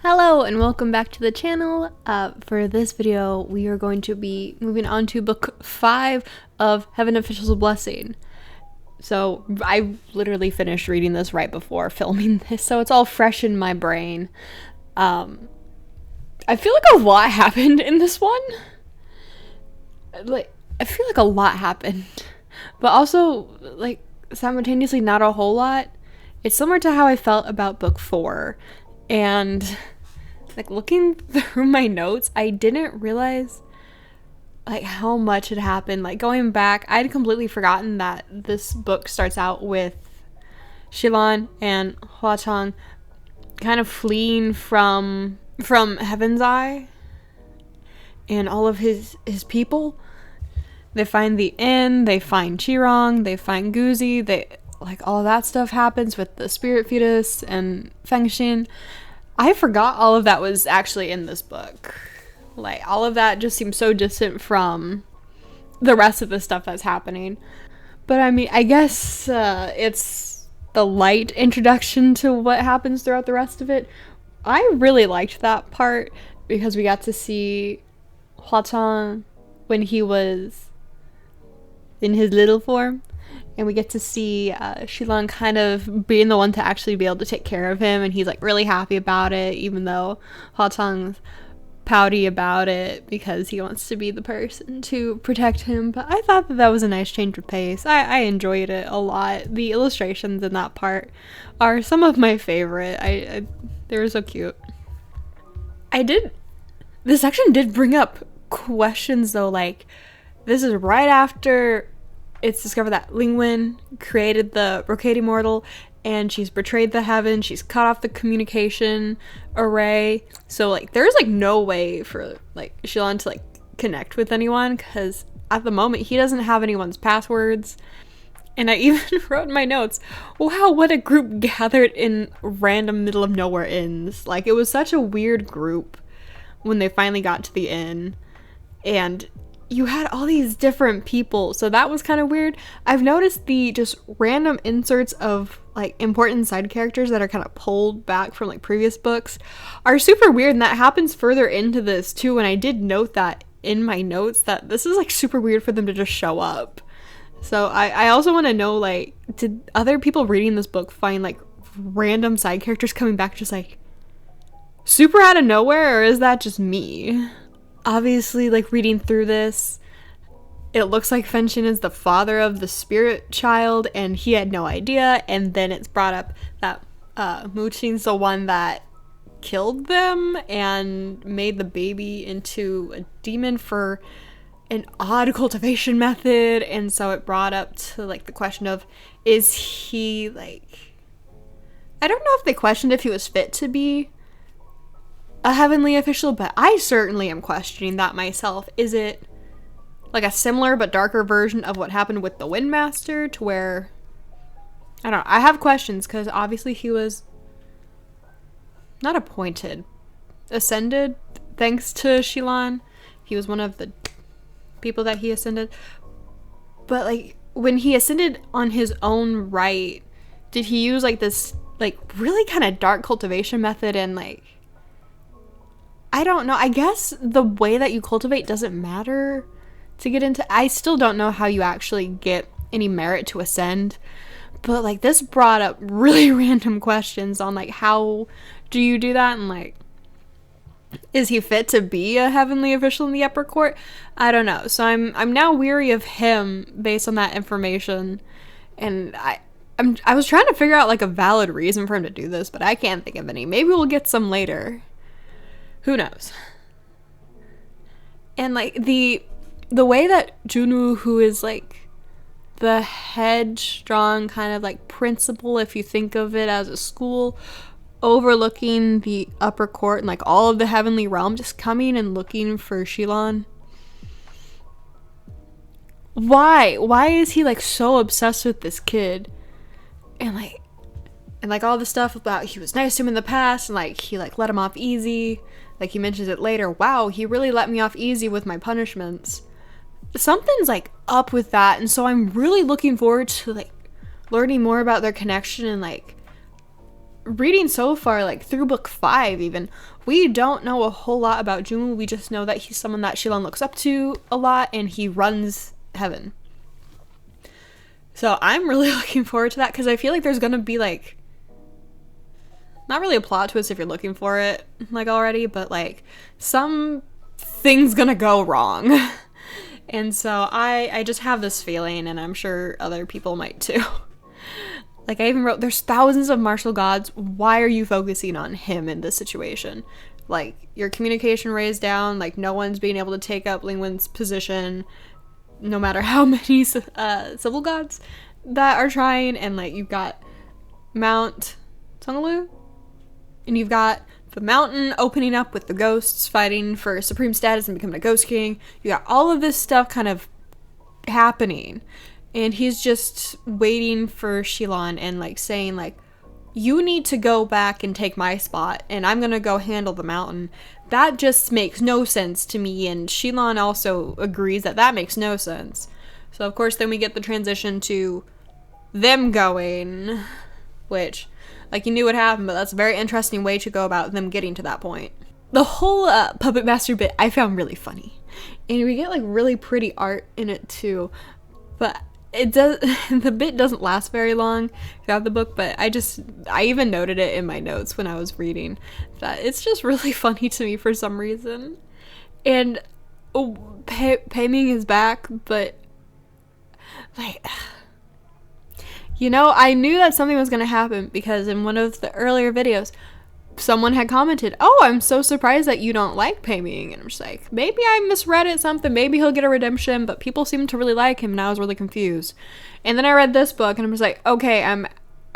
Hello and welcome back to the channel. For this video, we are going to be moving on to book 5 of Heaven Official's Blessing. So I literally finished reading this right before filming this, so it's all fresh in my brain. I feel like a lot happened in this one. I feel like a lot happened, but also simultaneously not a whole lot. It's similar to how I felt about book 4. And looking through my notes, I didn't realize how much had happened. Going back, I'd completely forgotten that this book starts out with Xilan and Huachang kind of fleeing from Heaven's Eye and all of his people. They find the inn, they find Qirong, they find Guzi, all of that stuff happens with the spirit fetus and Fengxin. I forgot all of that was actually in this book. All of that just seems so distant from the rest of the stuff that's happening. But I mean, I guess it's the light introduction to what happens throughout the rest of it. I really liked that part because we got to see Huachang when he was in his little form. And we get to see Xilan kind of being the one to actually be able to take care of him. And he's really happy about it, even though Huachang's pouty about it because he wants to be the person to protect him. But I thought that was a nice change of pace. I enjoyed it a lot. The illustrations in that part are some of my favorite. They were so cute. This section did bring up questions though. This is right after it's discovered that Lingwen created the brocade immortal and she's betrayed the heaven. She's cut off the communication array. So there's no way for Xilan to connect with anyone because at the moment he doesn't have anyone's passwords. And I even wrote in my notes, wow, what a group gathered in random middle of nowhere inns. It was such a weird group when they finally got to the inn. And you had all these different people, so that was kind of weird. I've noticed the just random inserts of important side characters that are kind of pulled back from previous books are super weird, and that happens further into this too. And I did note that in my notes that this is super weird for them to just show up. So I also want to know did other people reading this book find random side characters coming back just super out of nowhere, or is that just me? Obviously, reading through this, it looks like Fengxin is the father of the spirit child, and he had no idea. And then it's brought up that Muqing's the one that killed them and made the baby into a demon for an odd cultivation method. And so it brought up to the question of, is he I don't know if they questioned if he was fit to be a heavenly official, but I certainly am questioning that myself. Is it a similar but darker version of what happened with the Windmaster, to where I don't know, I have questions because obviously he was not appointed, ascended thanks to Xilan. He was one of the people that he ascended, but when he ascended on his own right, did he use this really kind of dark cultivation method? And I don't know. I guess the way that you cultivate doesn't matter to get into. I still don't know how you actually get any merit to ascend. But this brought up really random questions on how do you do that, and is he fit to be a heavenly official in the upper court? I don't know. So I'm now weary of him based on that information. And I was trying to figure out a valid reason for him to do this, but I can't think of any. Maybe we'll get some later. Who knows? And the way that Junwoo, who is the headstrong kind of principal, if you think of it as a school, overlooking the upper court and all of the heavenly realm, just coming and looking for Xilan. Why is he so obsessed with this kid? And all the stuff about he was nice to him in the past, and he let him off easy. He mentions it later. Wow, he really let me off easy with my punishments. Something's up with that, and so I'm really looking forward to learning more about their connection and reading so far, like through book 5 even, we don't know a whole lot about 𝕬𝕚. We just know that he's someone that 𝔽𝕚 looks up to a lot, and he runs heaven. So I'm really looking forward to that, because I feel like there's gonna be like, not really a plot twist if you're looking for it like already, but like something's gonna go wrong. And so I just have this feeling, and I'm sure other people might too. Like, I even wrote, there's thousands of martial gods. Why are you focusing on him in this situation? Like, your communication raised down. Like, no one's being able to take up Lingwen's position, no matter how many civil gods that are trying. And, like, you've got Mount 𝕤𝕠𝕣𝕖, and you've got the mountain opening up with the ghosts fighting for supreme status and becoming a ghost king. You got all of this stuff kind of happening. And he's just waiting for 𝔽𝕚 and like saying like, you need to go back and take my spot, and I'm gonna go handle the mountain. That just makes no sense to me, and 𝔽𝕚 also agrees that that makes no sense. So of course then we get the transition to them going, which, like, you knew what happened, but that's a very interesting way to go about them getting to that point. The whole puppet master bit I found really funny, and we get like really pretty art in it too, but it does, the bit doesn't last very long throughout the book, but I even noted it in my notes when I was reading, that it's just really funny to me for some reason. And 𝕚𝕚𝕟 is back, but like, you know, I knew that something was going to happen, because in one of the earlier videos someone had commented, oh, I'm so surprised that you don't like 𝕚𝕚𝕟, and I'm just like, maybe I misread it something, maybe he'll get a redemption, but people seem to really like him, and I was really confused. And then I read this book, and I'm just like, okay,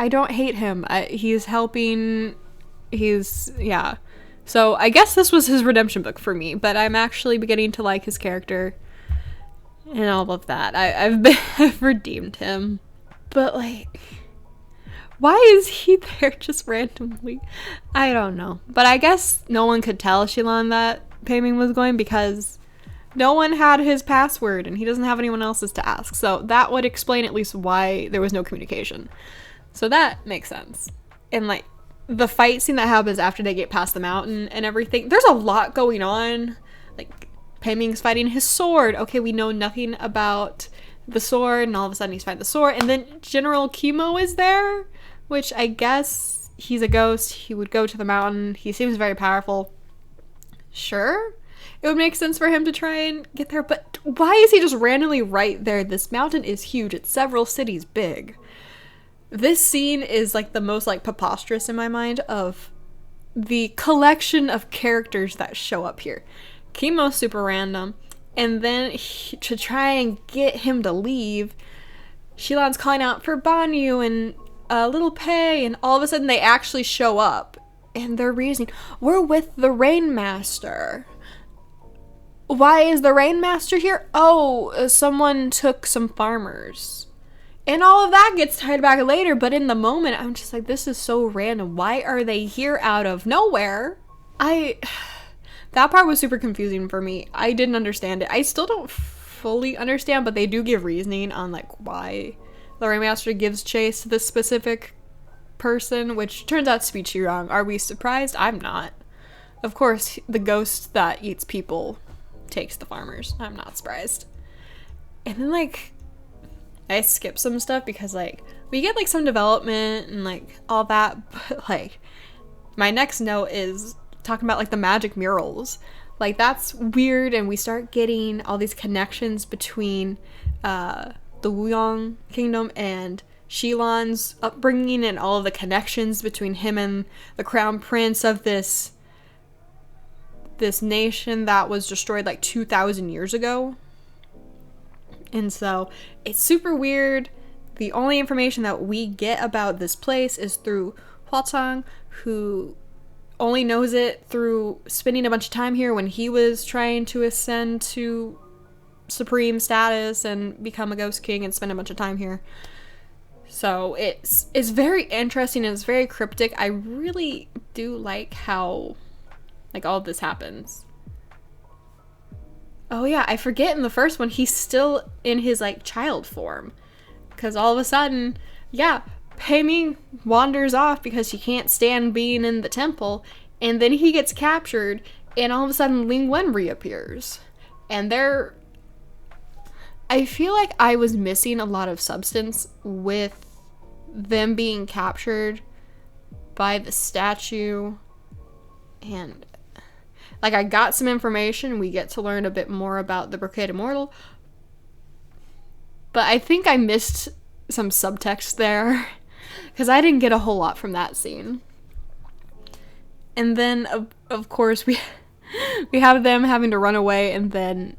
I don't hate him, he's helping, yeah. So I guess this was his redemption book for me, but I'm actually beginning to like his character and all of that. I've redeemed him, but like, why is he there just randomly? I don't know. But I guess no one could tell 𝔽𝕚 that 𝕚𝕚𝕟 was going, because no one had his password and he doesn't have anyone else's to ask. So that would explain at least why there was no communication. So that makes sense. And like the fight scene that happens after they get past the mountain and everything, there's a lot going on. Like 𝕚𝕚𝕟's fighting his sword. Okay, we know nothing about the sword, and all of a sudden he's fighting the sword. And then General 𝕚𝕚 is there, which I guess he's a ghost. He would go to the mountain. He seems very powerful. Sure, it would make sense for him to try and get there, but why is he just randomly right there? This mountain is huge. It's several cities big. This scene is like the most like preposterous in my mind of the collection of characters that show up here. 𝕚𝕚's super random, and then to try and get him to leave, 𝔽𝕚's calling out for Banyu and little 𝕚, and all of a sudden they actually show up, and they're reasoning, we're with the Rainmaster. Why is the Rainmaster here? Oh, someone took some farmers. And all of that gets tied back later, but in the moment I'm just like, this is so random. Why are they here out of nowhere? That part was super confusing for me. I didn't understand it. I still don't fully understand, but they do give reasoning on like why the Rainmaster gives chase to this specific person, which turns out to be Qirong. Are we surprised? I'm not. Of course, the ghost that eats people takes the farmers. I'm not surprised. And then, like, I skipped some stuff because, like, we get, like, some development and, like, all that, but, like, my next note is talking about, like, the magic murals. Like, that's weird, and we start getting all these connections between, the Wuyong kingdom and 𝔽𝕚's upbringing, and all of the connections between him and the crown prince of this nation that was destroyed like 2,000 years ago. And so it's super weird. The only information that we get about this place is through Hua-Tang, who only knows it through spending a bunch of time here when he was trying to ascend to supreme status and become a ghost king and spend a bunch of time here. So it's very interesting, and it's very cryptic. I really do like how like all of this happens. Oh yeah, I forget in the first one he's still in his like child form, because all of a sudden, yeah, Pei Ming wanders off because he can't stand being in the temple, and then he gets captured, and all of a sudden Ling Wen reappears. And I feel like I was missing a lot of substance with them being captured by the statue, and like I got some information. We get to learn a bit more about the 𝕚𝕚𝕟𝕠𝕚, but I think I missed some subtext there because I didn't get a whole lot from that scene. And then of course we have them having to run away, and then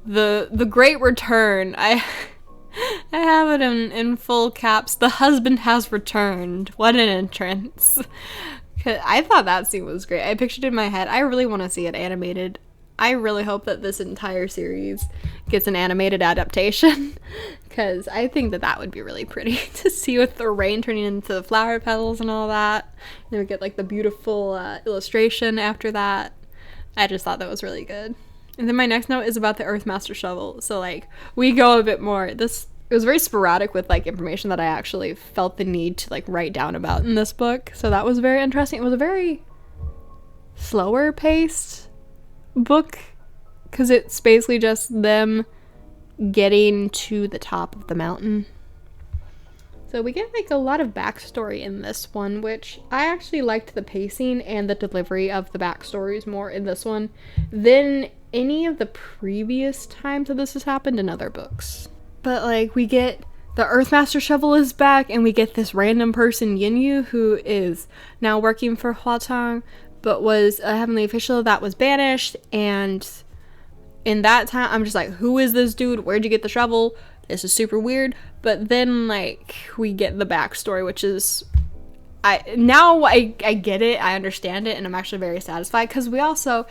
the great return. I have it in full caps. The husband has returned. What an entrance. I thought that scene was great. I pictured it in my head. I really want to see it animated. I really hope that this entire series gets an animated adaptation, because I think that would be really pretty to see, with the rain turning into the flower petals and all that. And we get like the beautiful illustration after that. I just thought that was really good. And then my next note is about the Earthmaster shovel. So like we go a bit more. It was very sporadic with like information that I actually felt the need to like write down about in this book. So that was very interesting. It was a very slower paced book because it's basically just them getting to the top of the mountain. So we get like a lot of backstory in this one, which I actually liked the pacing and the delivery of the backstories more in this one than any of the previous times that this has happened in other books. But like we get the Earthmaster shovel is back, and we get this random person Yinyu who is now working for Huatang, but was a heavenly official that was banished. And in that time I'm just like, who is this dude? Where'd you get the shovel? This is super weird. But then like we get the backstory, which is I get it, I understand it, and I'm actually very satisfied, because we also,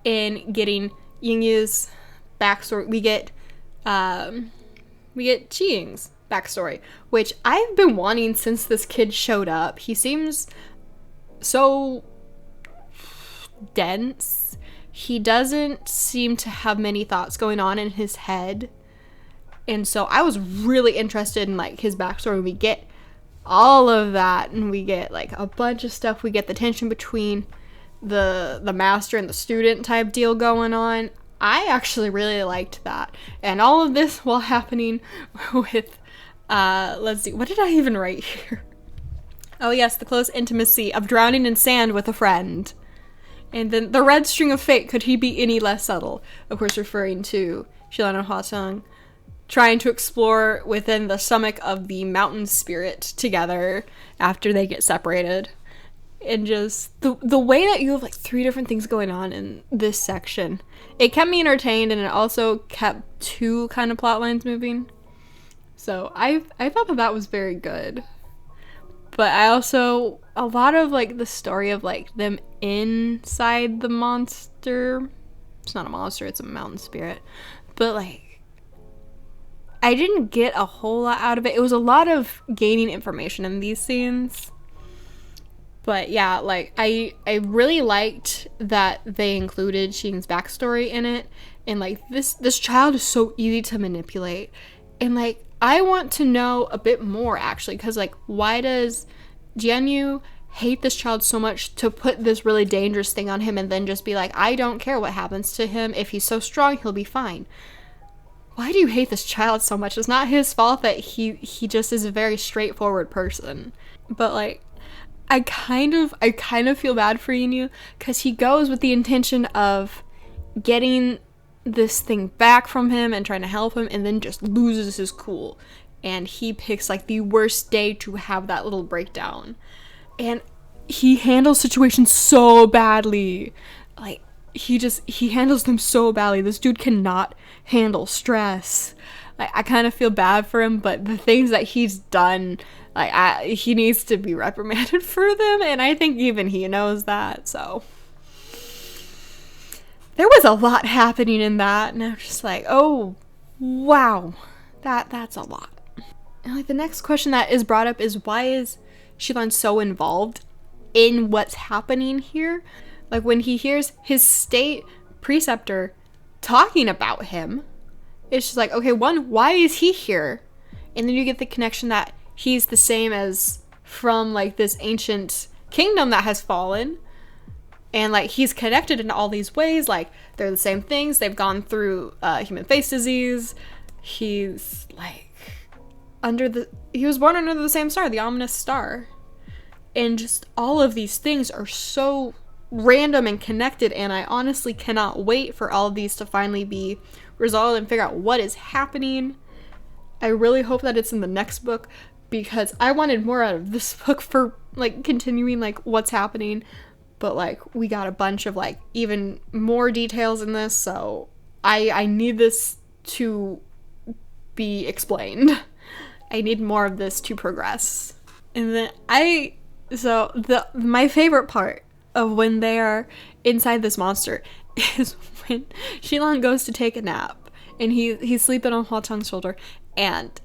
in getting Yingyu's backstory, we get Qiying's backstory, which I've been wanting since this kid showed up. He seems so dense. He doesn't seem to have many thoughts going on in his head. And so I was really interested in like his backstory. We get all of that, and we get like a bunch of stuff. We get the tension between the master and the student type deal going on. I actually really liked that. And all of this while happening with let's see, what did I even write here? Oh yes, the close intimacy of drowning in sand with a friend. And then the red string of fate, could he be any less subtle? Of course referring to Xilan and Huatang trying to explore within the stomach of the mountain spirit together after they get separated. And just the way that you have like 3 different things going on in this section, it kept me entertained, and it also kept 2 kind of plot lines moving. So I thought that was very good. But I also, a lot of like the story of like them inside the monster, it's not a monster, it's a mountain spirit, but like I didn't get a whole lot out of it. It was a lot of gaining information in these scenes. But yeah, like I really liked that they included Sheen's backstory in it. And like this child is so easy to manipulate. And like I want to know a bit more actually, because like why does Jianyu hate this child so much to put this really dangerous thing on him and then just be like, I don't care what happens to him. If he's so strong, he'll be fine. Why do you hate this child so much? It's not his fault that he just is a very straightforward person. But like I kind of feel bad for Yinyu, because he goes with the intention of getting this thing back from him and trying to help him, and then just loses his cool. And he picks like the worst day to have that little breakdown. And he handles situations so badly. Like he handles them so badly. This dude cannot handle stress. Like I kind of feel bad for him, but the things that he's done, like he needs to be reprimanded for them, and I think even he knows that. So there was a lot happening in that, and I'm just like, oh wow, that's a lot. And like the next question that is brought up is, why is Xilan so involved in what's happening here? Like when he hears his state preceptor talking about him, it's just like, okay, one, why is he here? And then you get the connection that he's the same as from like this ancient kingdom that has fallen, and like he's connected in all these ways. Like they're the same things. They've gone through human face disease. He's like he was born under the same star, the ominous star. And just all of these things are so random and connected, and I honestly cannot wait for all of these to finally be resolved and figure out what is happening. I really hope that it's in the next book, because I wanted more out of this book for like continuing like what's happening, but like we got a bunch of like even more details in this, so I need this to be explained. I need more of this to progress. And then my favorite part of when they are inside this monster is when Xilan goes to take a nap, and he's sleeping on Hua Chang's shoulder, and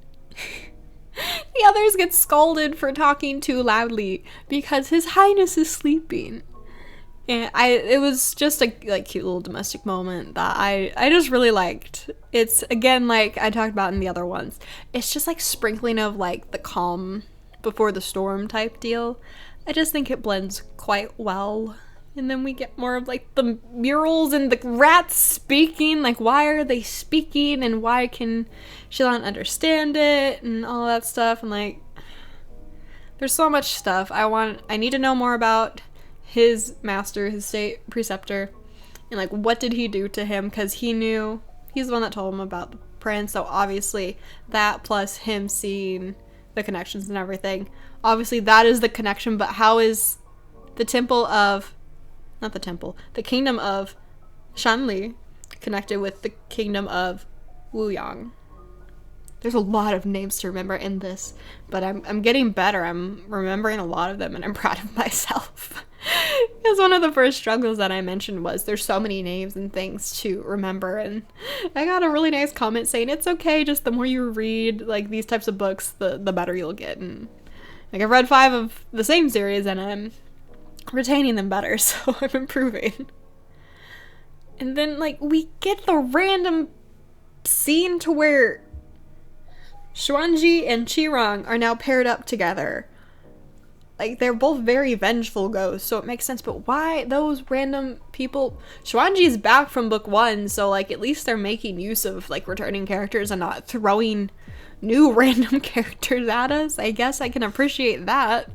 the others get scolded for talking too loudly because His Highness is sleeping. And it was just a like cute little domestic moment that I just really liked. It's again, like I talked about in the other ones, it's just like sprinkling of like the calm before the storm type deal. I just think it blends quite well. And then we get more of like the murals and the rats speaking, like why are they speaking and why can Xilan understand it and all that stuff. And like there's so much stuff I need to know more about his master, his state preceptor, and like what did he do to him, because he's the one that told him about the prince. So obviously that plus him seeing the connections and everything, obviously that is the connection. But how is the kingdom of Shanli connected with the kingdom of Wuyang? There's a lot of names to remember in this, but I'm getting better. I'm remembering a lot of them, and I'm proud of myself. Because one of the first struggles that I mentioned was there's so many names and things to remember, and I got a really nice comment saying it's okay, just the more you read like these types of books, the better you'll get. And like I've read 5 of the same series, and I'm retaining them better, so I'm improving. And then like we get the random scene to where Xuanji and Qirong are now paired up together. Like they're both very vengeful ghosts, so it makes sense. But why those random people? Xuanji's back from book 1, so like at least they're making use of like returning characters and not throwing new random characters at us. I guess I can appreciate that.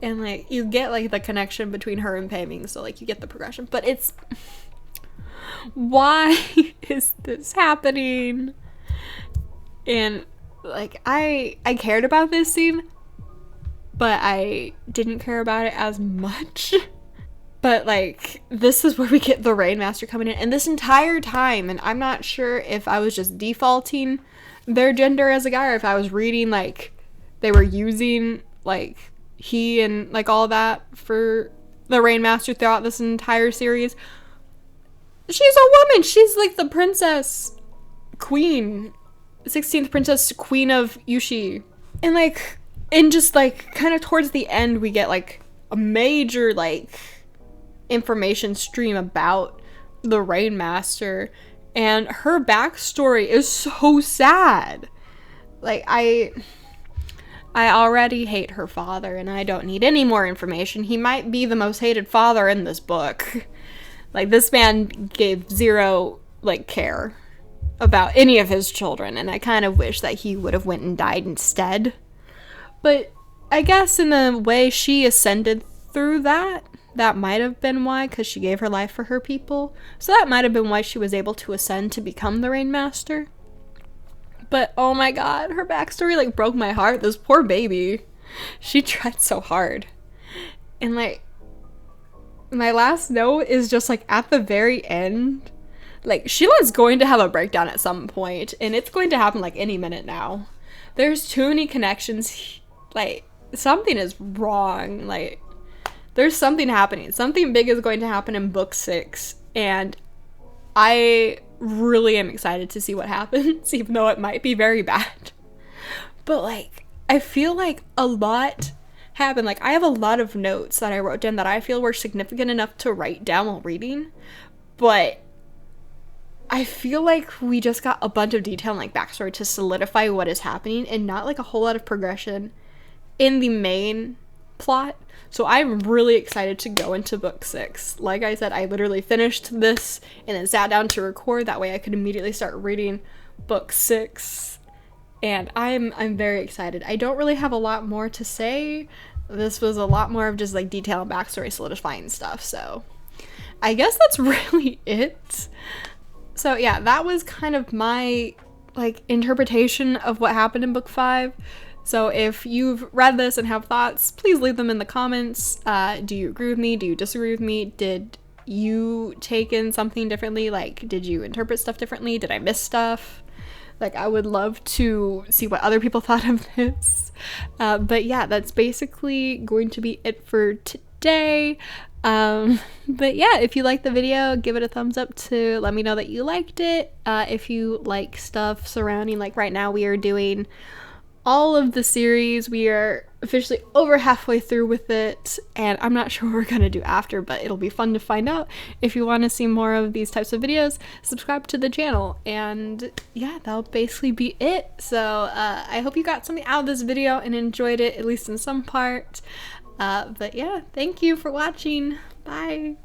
And like you get like the connection between her and Pei-Ming, so like you get the progression. But it's why is this happening? And like I cared about this scene, but I didn't care about it as much. But like this is where we get the Rainmaster coming in, and this entire time, and I'm not sure if I was just defaulting their gender as a guy, or if I was reading like they were using like he and like all that for the Rainmaster throughout this entire series. She's a woman. She's like the princess queen, 16th princess queen of Yushi. And just like kind of towards the end we get like a major like information stream about the Rainmaster, and her backstory is so sad. Like I already hate her father, and I don't need any more information. He might be the most hated father in this book. Like this man gave zero like care about any of his children, and I kind of wish that he would have went and died instead. But I guess in a way she ascended through that might have been why, because she gave her life for her people. So that might have been why she was able to ascend to become the Rainmaster. But oh my god, her backstory like broke my heart. This poor baby. She tried so hard. And like my last note is just like at the very end, like Sheila's going to have a breakdown at some point, and it's going to happen like any minute now. There's too many connections. Like something is wrong. Like there's something happening. Something big is going to happen in book 6, and I really am excited to see what happens, even though it might be very bad. But like I feel like a lot happened. Like I have a lot of notes that I wrote down that I feel were significant enough to write down while reading, but I feel like we just got a bunch of detail and like backstory to solidify what is happening and not like a whole lot of progression in the main plot. So I'm really excited to go into book 6. Like I said, I literally finished this and then sat down to record. That way I could immediately start reading book 6. And I'm very excited. I don't really have a lot more to say. This was a lot more of just like detail and backstory solidifying stuff. So I guess that's really it. So yeah, that was kind of my like interpretation of what happened in book 5. So if you've read this and have thoughts, please leave them in the comments. Do you agree with me? Do you disagree with me? Did you take in something differently? Like, did you interpret stuff differently? Did I miss stuff? Like, I would love to see what other people thought of this. But yeah, that's basically going to be it for today. But yeah, if you liked the video, give it a thumbs up to let me know that you liked it. If you like stuff surrounding, like right now we are doing all of the series. We are officially over halfway through with it, and I'm not sure what we're gonna do after, but it'll be fun to find out. If you want to see more of these types of videos, subscribe to the channel. And yeah, that'll basically be it. So I hope you got something out of this video and enjoyed it, at least in some part. But yeah, thank you for watching. Bye.